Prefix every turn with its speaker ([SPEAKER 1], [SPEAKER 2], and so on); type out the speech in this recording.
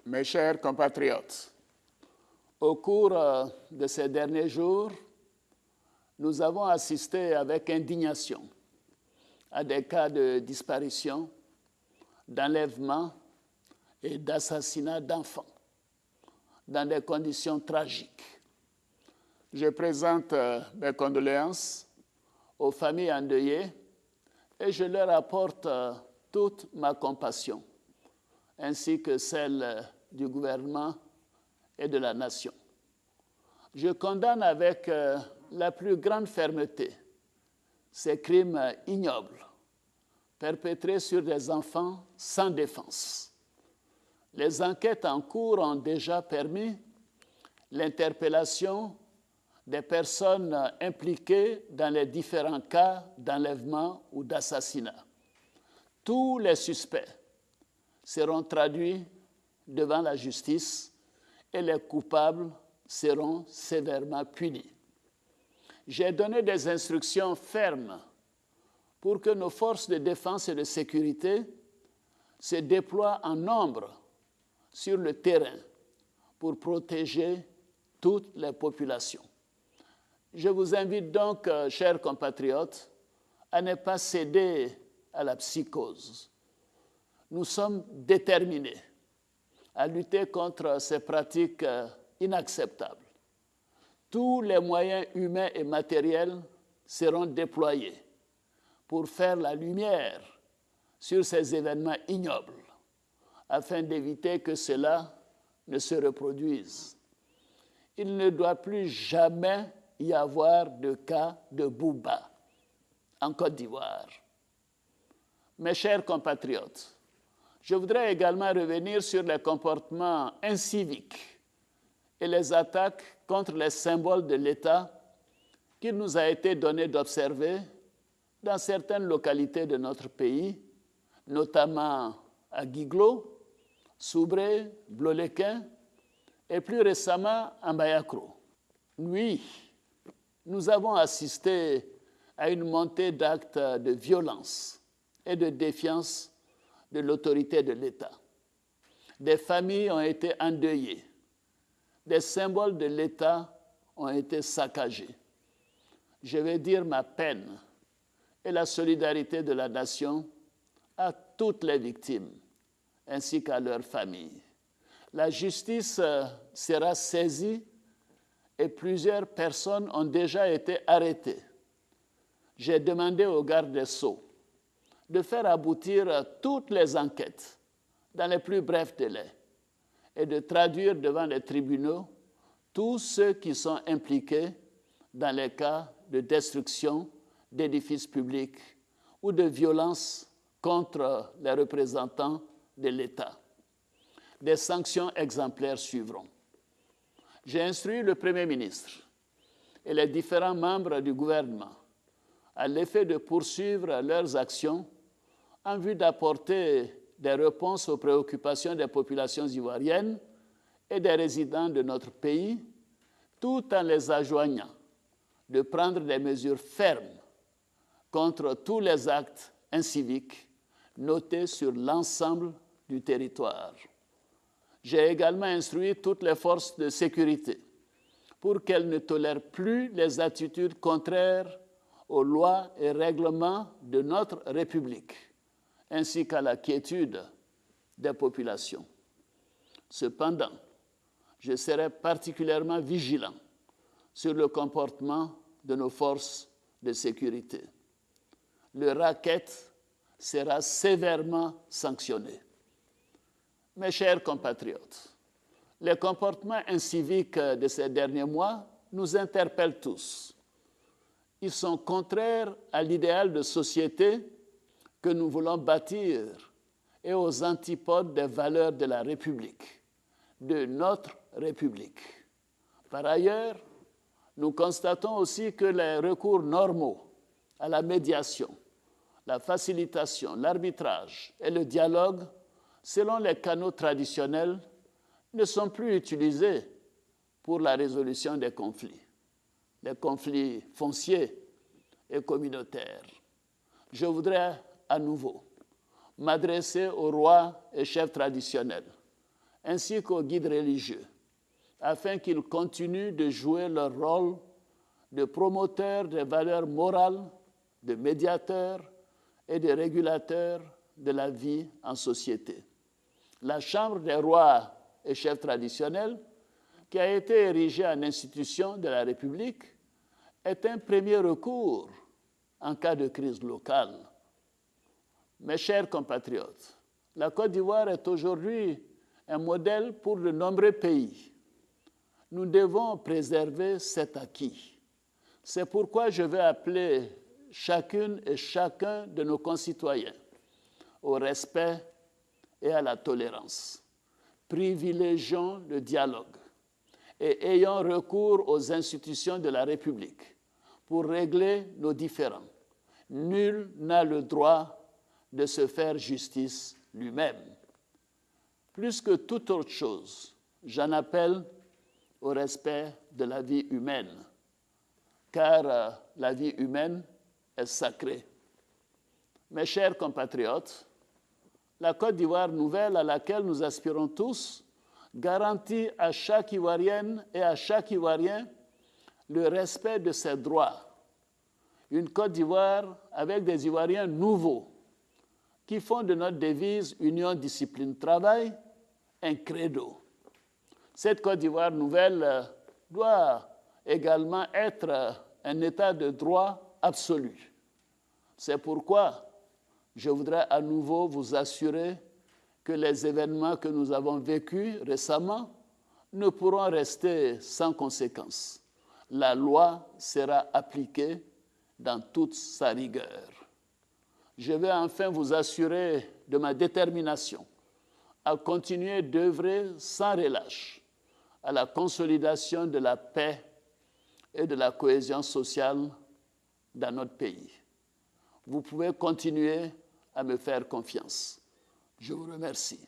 [SPEAKER 1] Mes chers compatriotes, au cours de ces derniers jours, nous avons assisté avec indignation à des cas de disparition, d'enlèvement et d'assassinat d'enfants dans des conditions tragiques. Je présente mes condoléances aux familles endeuillées et je leur apporte toute ma compassion, ainsi que celle du gouvernement et de la nation. Je condamne avec la plus grande fermeté ces crimes ignobles perpétrés sur des enfants sans défense. Les enquêtes en cours ont déjà permis l'interpellation des personnes impliquées dans les différents cas d'enlèvement ou d'assassinat. Tous les suspects seront traduits devant la justice et les coupables seront sévèrement punis. J'ai donné des instructions fermes pour que nos forces de défense et de sécurité se déploient en nombre sur le terrain pour protéger toutes les populations. Je vous invite donc, chers compatriotes, à ne pas céder à la psychose. Nous sommes déterminés à lutter contre ces pratiques inacceptables. Tous les moyens humains et matériels seront déployés pour faire la lumière sur ces événements ignobles, afin d'éviter que cela ne se reproduise. Il ne doit plus jamais y avoir de cas de Bouba en Côte d'Ivoire. Mes chers compatriotes, je voudrais également revenir sur les comportements inciviques et les attaques contre les symboles de l'État qu'il nous a été donné d'observer dans certaines localités de notre pays, notamment à Guiglo, Soubré, Blolequin et plus récemment à Mbayakro. Oui, nous avons assisté à une montée d'actes de violence et de défiance de l'autorité de l'État. Des familles ont été endeuillées. Des symboles de l'État ont été saccagés. Je vais dire ma peine et la solidarité de la nation à toutes les victimes, ainsi qu'à leurs familles. La justice sera saisie et plusieurs personnes ont déjà été arrêtées. J'ai demandé au garde des Sceaux de faire aboutir toutes les enquêtes dans les plus brefs délais et de traduire devant les tribunaux tous ceux qui sont impliqués dans les cas de destruction d'édifices publics ou de violence contre les représentants de l'État. Des sanctions exemplaires suivront. J'ai instruit le Premier ministre et les différents membres du gouvernement à l'effet de poursuivre leurs actions en vue d'apporter des réponses aux préoccupations des populations ivoiriennes et des résidents de notre pays, tout en les adjoignant de prendre des mesures fermes contre tous les actes inciviques notés sur l'ensemble du territoire. J'ai également instruit toutes les forces de sécurité pour qu'elles ne tolèrent plus les attitudes contraires aux lois et règlements de notre République, ainsi qu'à la quiétude des populations. Cependant, je serai particulièrement vigilant sur le comportement de nos forces de sécurité. Le racket sera sévèrement sanctionné. Mes chers compatriotes, les comportements inciviques de ces derniers mois nous interpellent tous. Ils sont contraires à l'idéal de société que nous voulons bâtir et aux antipodes des valeurs de la République, de notre République. Par ailleurs, nous constatons aussi que les recours normaux à la médiation, la facilitation, l'arbitrage et le dialogue, selon les canaux traditionnels, ne sont plus utilisés pour la résolution des conflits fonciers et communautaires. Je voudrais à nouveau m'adresser aux rois et chefs traditionnels ainsi qu'aux guides religieux, afin qu'ils continuent de jouer leur rôle de promoteurs des valeurs morales, de médiateurs et de régulateurs de la vie en société. La Chambre des rois et chefs traditionnels, qui a été érigée en institution de la République, est un premier recours en cas de crise locale. Mes chers compatriotes, la Côte d'Ivoire est aujourd'hui un modèle pour de nombreux pays. Nous devons préserver cet acquis. C'est pourquoi je vais appeler chacune et chacun de nos concitoyens au respect et à la tolérance. Privilégions le dialogue et ayons recours aux institutions de la République pour régler nos différends. Nul n'a le droit de se faire justice lui-même. Plus que toute autre chose, j'en appelle au respect de la vie humaine, car la vie humaine est sacrée. Mes chers compatriotes, la Côte d'Ivoire nouvelle à laquelle nous aspirons tous garantit à chaque Ivoirienne et à chaque Ivoirien le respect de ses droits. Une Côte d'Ivoire avec des Ivoiriens nouveaux qui font de notre devise Union, discipline, travail un credo. Cette Côte d'Ivoire nouvelle doit également être un état de droit absolu. C'est pourquoi je voudrais à nouveau vous assurer que les événements que nous avons vécus récemment ne pourront rester sans conséquence. La loi sera appliquée dans toute sa rigueur. Je vais enfin vous assurer de ma détermination à continuer d'œuvrer sans relâche à la consolidation de la paix et de la cohésion sociale dans notre pays. Vous pouvez continuer à me faire confiance. Je vous remercie.